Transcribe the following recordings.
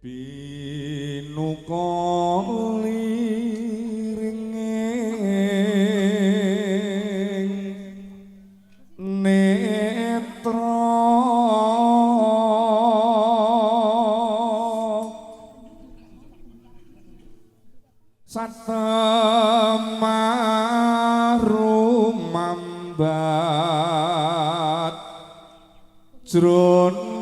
Pinuka liringing netra satemarumambat jroning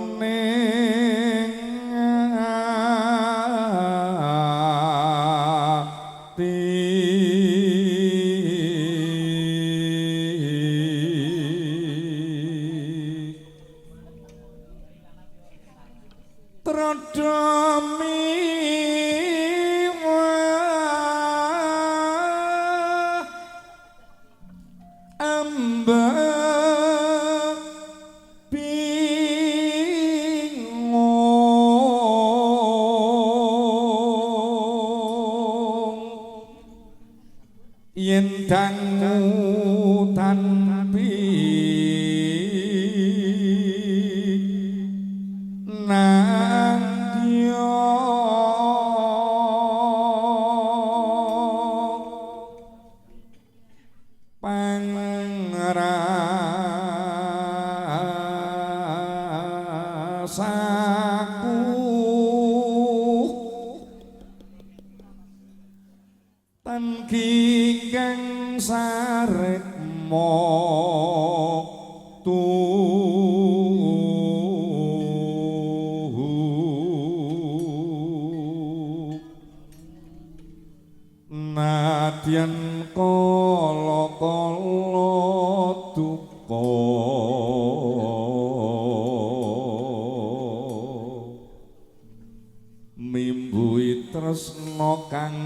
yen dangu tanpi nangyo pangrasaku tan kang saremo nadyan kala-kala duka mimbui tresna kang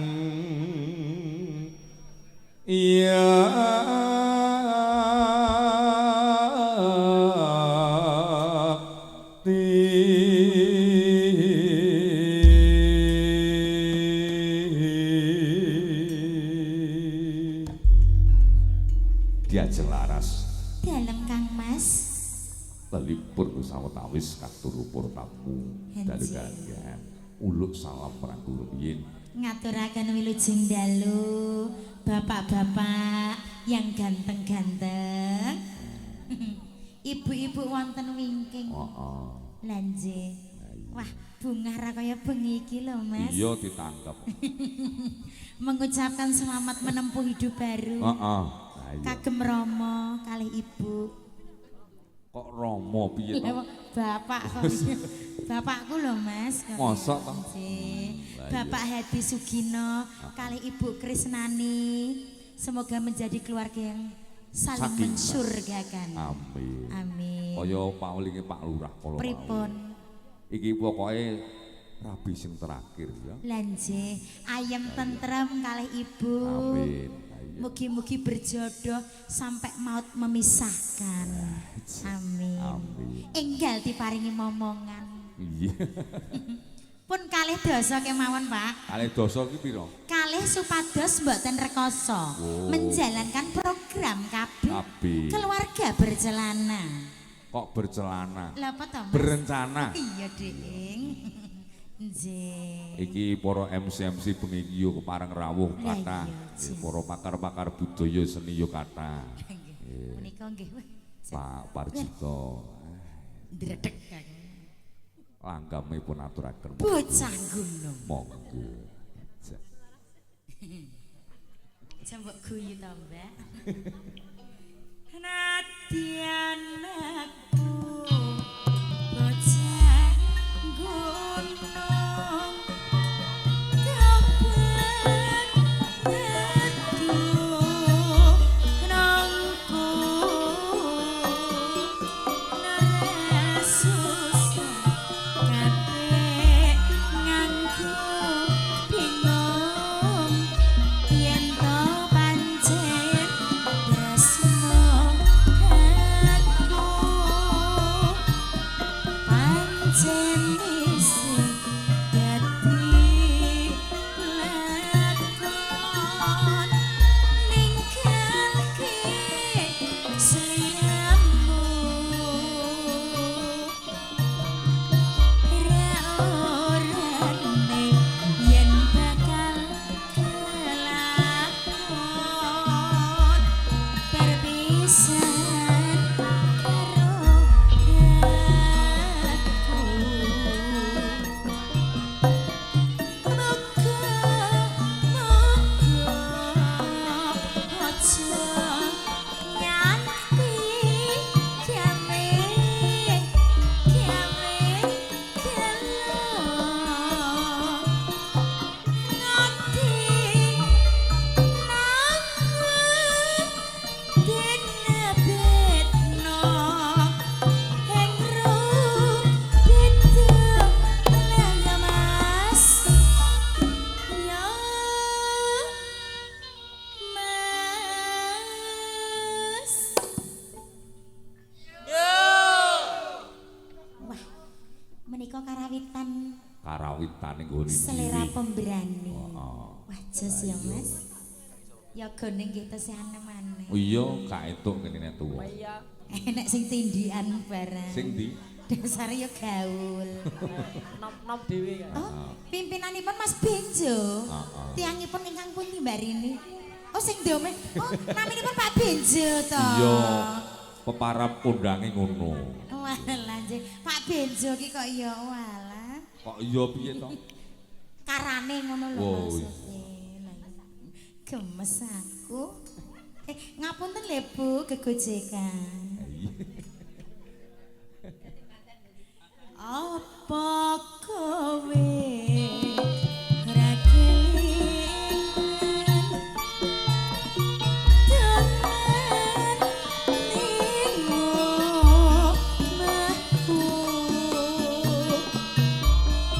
iya dia jelaras dalem Kang Mas lelipur sawetawis katuru tamu dalugan uluk salam prakuruyin ngaturaken wilujeng dalu bapak-bapak yang ganteng-ganteng ibu-ibu wonten wingking lanje wah bunga ra kaya bengi iki lho Mas iya ditangkep mengucapkan selamat menempuh hidup baru kagem Romo kalih ibu kok Romo piye to bapak kok bapakku lho Mas mosok to Bapak Hadi Sugino kali Ibu Krisnani semoga menjadi keluarga yang saling mensurgakan. Amin. Amin. Kaya paulinge Pak Lurah kala. Pripun? Iki pokoke rabi sing terakhir ya. Lanje ayem tentrem kalih Ibu. Amin. Mugi-mugi berjodoh sampai maut memisahkan. Amin. Amin. Enggal diparingi momongan. Iya. Pun kalih dosa kemawon Pak. Kalih dosa ki pira? Kalih supados mboten rekoso menjalankan program KB keluarga bercelana. Kok bercelana? Lah apa to? Berencana. Iya, Ding. Nggih. Iki para MC bengi iki yo kepareng rawuh kathah. Para pakar-pakar budaya seni yo kathah. Menika nggih. Pak Parjito. Ndredeg langgame pun aturaken bocah gunung monggo jambok guyu to Mbak nadyan aku bocah gunung karawitan nggone selera pemberani. Oh. Wah, jos ya, Mas. Ya gone nggih tesih anemane. Oh iya, gak entuk kene tuwa. Iya. Enek sing tindian barang. Sing ndi? Dasar ya gaul. Nom dhewe kan. Oh, pimpinanipun Mas Benjo. Tiangipun ingkang pundi Mbak Rini? Oh, sing ndome. Oh, naminipun Pak Benjo to. Iya. Peparap kondange ngono. Walah, nggih. Pak Benjo ki kok ya walah. Kok iya piye to? Karane ngono lho Wow. maksudnya. Lah, gemes aku. Ngapunten lho Bu, gegojekan. Apa kowe ora kelingan temen limo mahku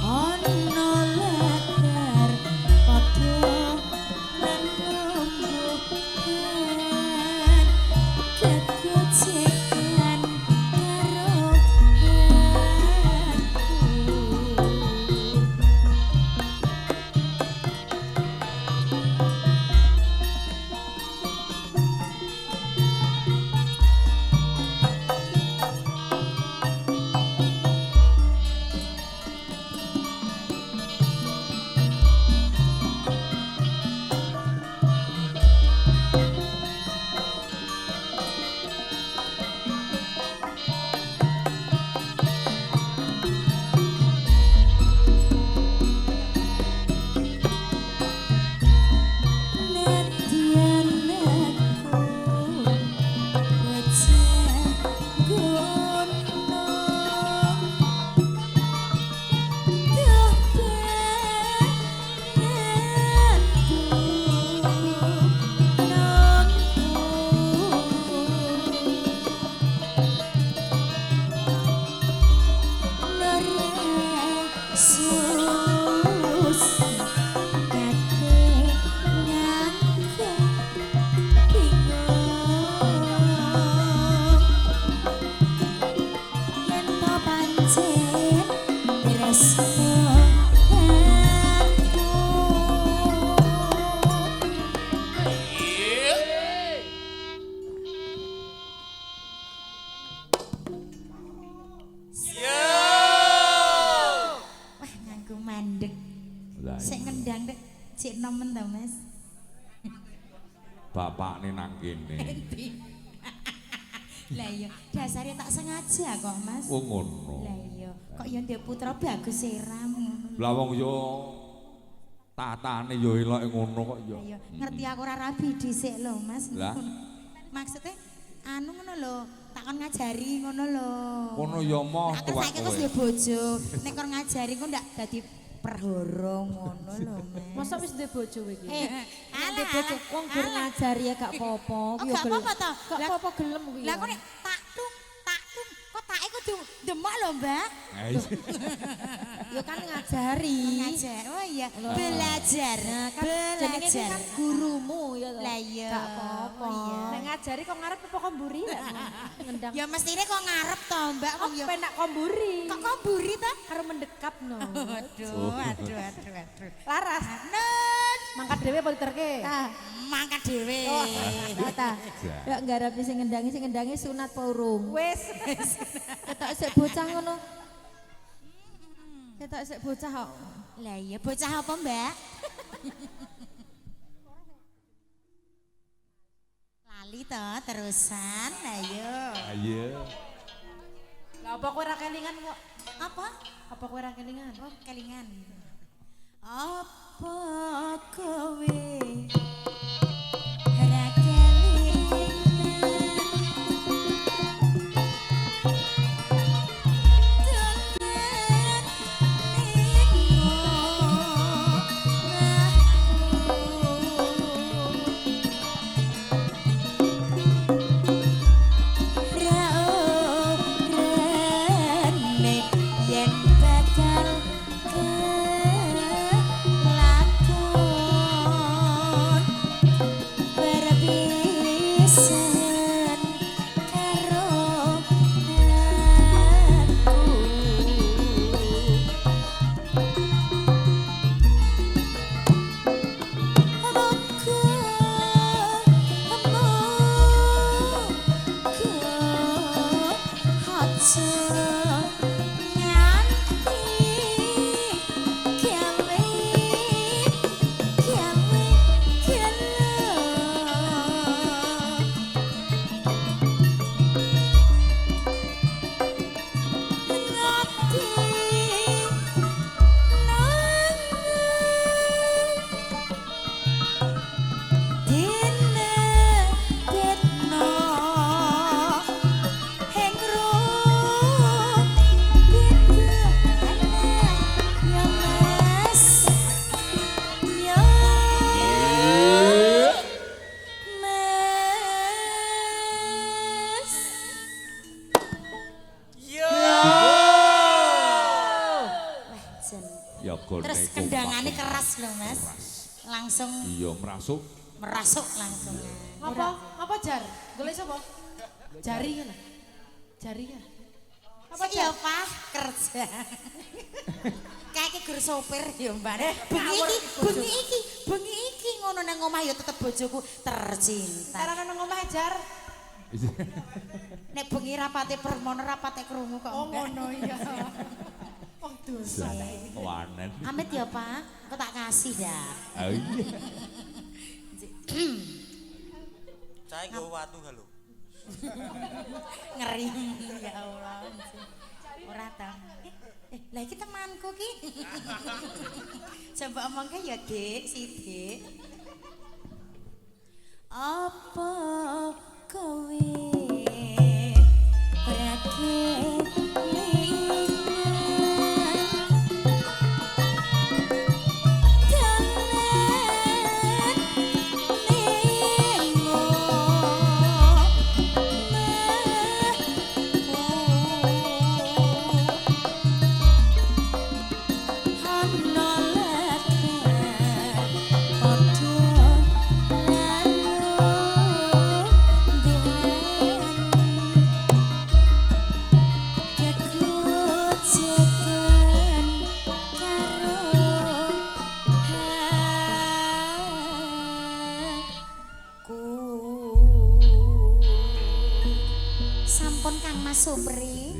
ono latar padha lelumbuhan kegojekan karo Cek nemen ta, Mas? Bapakne nang kene. Lah iya, dasare tak sengaja kok, Mas. Oh ngono. Lah iya, kok ya ndek putra bagus seram ngono. Lah wong yo tatane yo eloke ngono kok yo. Lah iya, ngerti aku ora rabi dhisik lho, Mas. Lah? Maksudnya anu ngono lho, takon ngajari ngono lho. Ngono yo moh Aku saiki wis duwe bojo, nek kon ngajari kok ndak dadi perhoro ngono lho, Mas. Masa wis duwe bojo kowe iki? Alah, bojo wong gur ngajari ya gak apa-apa. Oh, gak apa-apa to. Gak apa-apa gelem kuwi. Lah kok nek tak tung, kok take kudu demak lho, Mbak. Ya kan ngajari. Ngajar. Oh iya, belajar. Jenenge Belajar. kan gurumu ya to. Lah iya. Gak apa-apa. Oh, iya. Nek ngajari kok ngarep apa komburi lek ngendang. Ya mestine kok ngarep to, Mbak. Kok Wong ya. penak komburi. Kok komburi ta? Karo mendekap no. Aduh. Laras. Nun, Mangkat dhewe apa diterke? mangkat dhewe. Ta. Ya nggarepi sing ngendangi sunat apa urung? Wis. Ketok sik bocah ngono. Ketok sik bocah kok. Lah iya, bocah apa, Mbak? Lali to terusan. Lah iya. Ayo. Lah apa kowe ora kelingan kok? Apa? Apa kowe ora kelingan? Oh, kelingan. Apa kowe ora kelingan? Temen limo mahku. Rene yen bakal kelakon Terus kendangane keras lho, Mas. Langsung Iya, merasuk. merasuk langsung. Apa jar? Golek sapa? Jari kan? Jari kan? Apa ya, Pak? Kerja. Kayak iki guru sopir ya, Mbak. Bengi iki ngono nang omah ya tetep bojoku tercinta. Karena nang omah jar. Nek bengi rapate permono rapate krungu kok. Oh ngono iya. Wong dosa. Wanen. Amit ya, Pak. Kok tak kasih dah. Oh iya. Saya gue watu halo. Ngeri ya Allah. Ora ta. Lah iki temanku ki. Coba omongke ya, Dik, Sidik. Apa kowe sampun Kang Mas Supri.